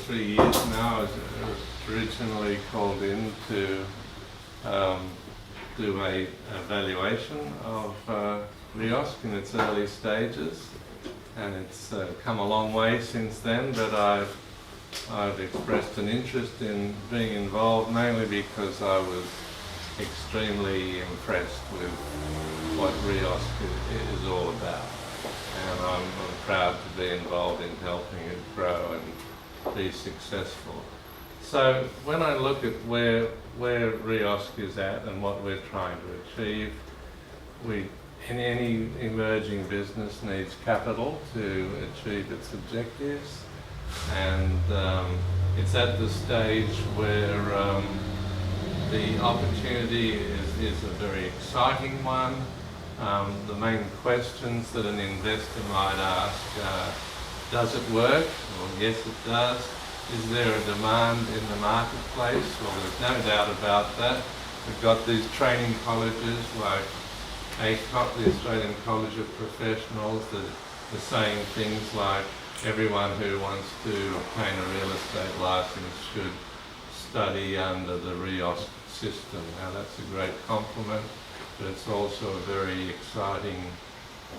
3 years now. I was originally called in to do a evaluation of REOSK in its early stages, and it's come a long way since then, but I've expressed an interest in being involved mainly because I was extremely impressed with what REOSK is all about, and I'm proud to be involved in helping it grow and be successful. So when I look at where REOSK is at and what we're trying to achieve, any emerging business needs capital to achieve its objectives, and it's at the stage where the opportunity is a very exciting one. The main questions that an investor might ask, does it work? Well, yes, it does. Is there a demand in the marketplace? Well, there's no doubt about that. We've got these training colleges like ACOP, the Australian College of Professionals, that are saying things like everyone who wants to obtain a real estate license should study under the REOSK system. Now that's a great compliment, but it's also a very exciting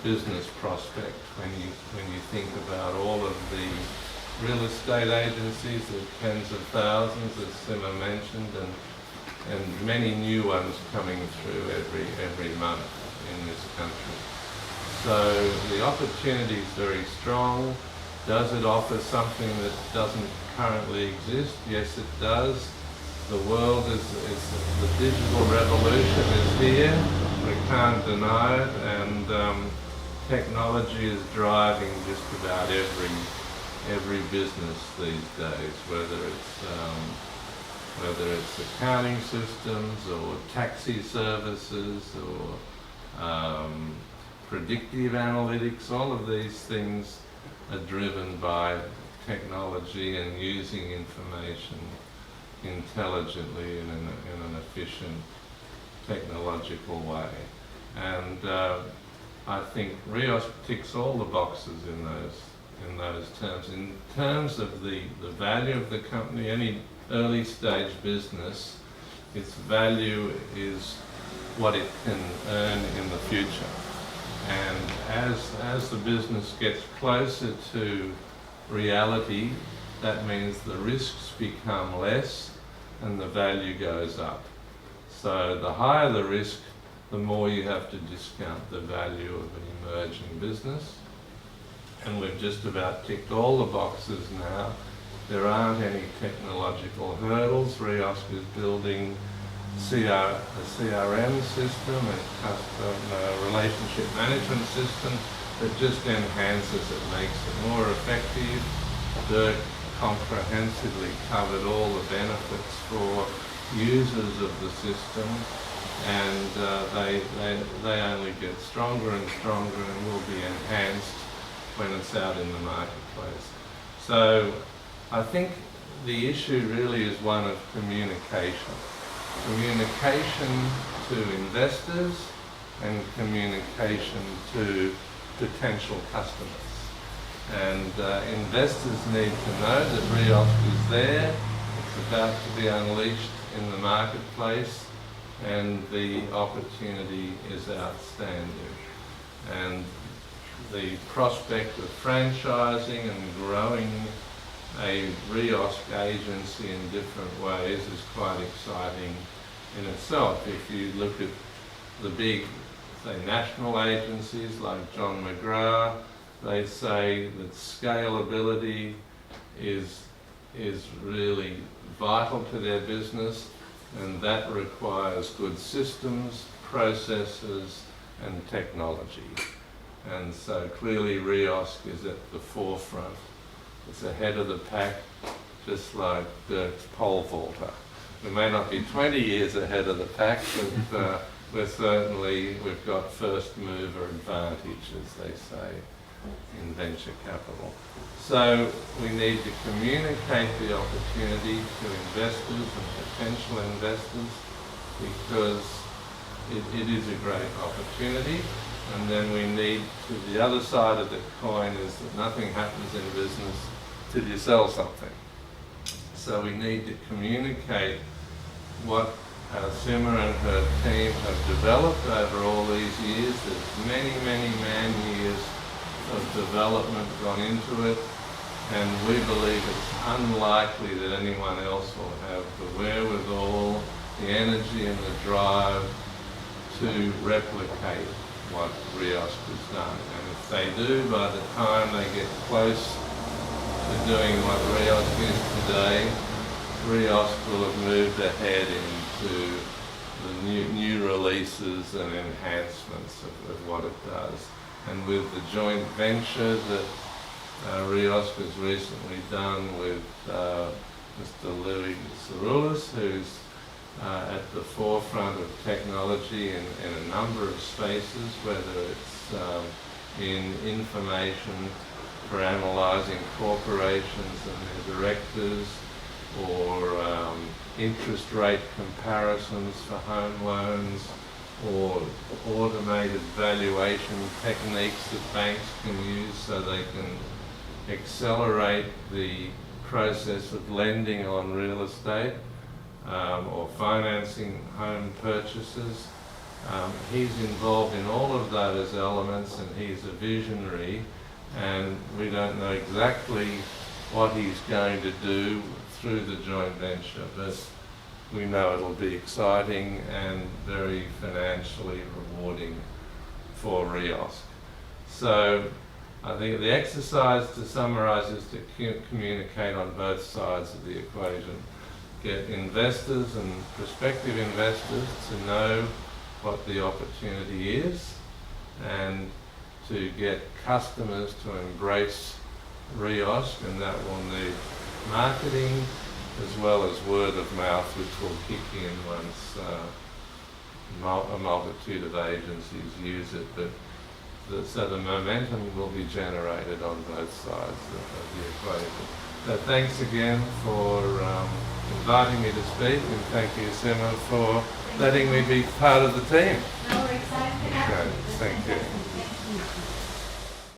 business prospect when you think about all of the real estate agencies. There's tens of thousands, as Sima mentioned, and many new ones coming through every month in this country. So the opportunity is very strong. Does it offer something that doesn't currently exist? Yes, it does. The world the digital revolution is here. We can't deny it, and technology is driving just about every business these days, whether it's accounting systems or taxi services or predictive analytics. All of these things are driven by technology and using information intelligently in an efficient technological way. And I think REOSK ticks all the boxes in those terms. In terms of the value of the company, any early stage business, its value is what it can earn in the future. And as the business gets closer to reality, that means the risks become less and the value goes up. So the higher the risk, the more you have to discount the value of an emerging business. And we've just about ticked all the boxes now. There aren't any technological hurdles. REOSK is building a CRM system, a custom relationship management system that just enhances it, makes it more effective. Dirk comprehensively covered all the benefits for users of the system, and they only get stronger and stronger and will be enhanced when it's out in the marketplace. So I think the issue really is one of communication. Communication to investors and communication to potential customers. And investors need to know that REOSK is there, it's about to be unleashed in the marketplace, and the opportunity is outstanding. And the prospect of franchising and growing a REOSK agency in different ways is quite exciting in itself. If you look at the big, say, national agencies like John McGrath, they say that scalability is really vital to their business, and that requires good systems, processes, and technology. And so clearly REOSK is at the forefront. It's ahead of the pack, just like Dirk's pole vaulter. We may not be 20 years ahead of the pack, but we've got first mover advantage, as they say in venture capital. So we need to communicate the opportunity to investors and potential investors, because it is a great opportunity. And then we need to, the other side of the coin is that nothing happens in business till you sell something. So we need to communicate what Sima and her team have developed over all these years. There's many, many man-years of development gone into it, and we believe it's unlikely that anyone else will have the wherewithal, the energy and the drive to replicate what REOSK has done. And if they do, by the time they get close to doing what REOSK is today, REOSK will have moved ahead into the new releases and enhancements of what it does. And with the joint venture that REOSK has recently done with Mr. Louis Cerulis, who's at the forefront of technology in a number of spaces, whether it's in information for analysing corporations and their directors, or interest rate comparisons for home loans, or automated valuation techniques that banks can use so they can accelerate the process of lending on real estate or financing home purchases. He's involved in all of those elements, and he's a visionary, and we don't know exactly what he's going to do through the joint venture, but we know it'll be exciting and very financially rewarding for REOSK. So I think the exercise, to summarise, is to communicate on both sides of the equation. Get investors and prospective investors to know what the opportunity is, and to get customers to embrace REOSK, and that will need marketing as well as word of mouth, which will kick in once a multitude of agencies use it. But so the momentum will be generated on both sides of the equation. So thanks again for inviting me to speak, and thank you, Sima, for letting me be part of the team. No, we're excited to have you. Okay, thank you.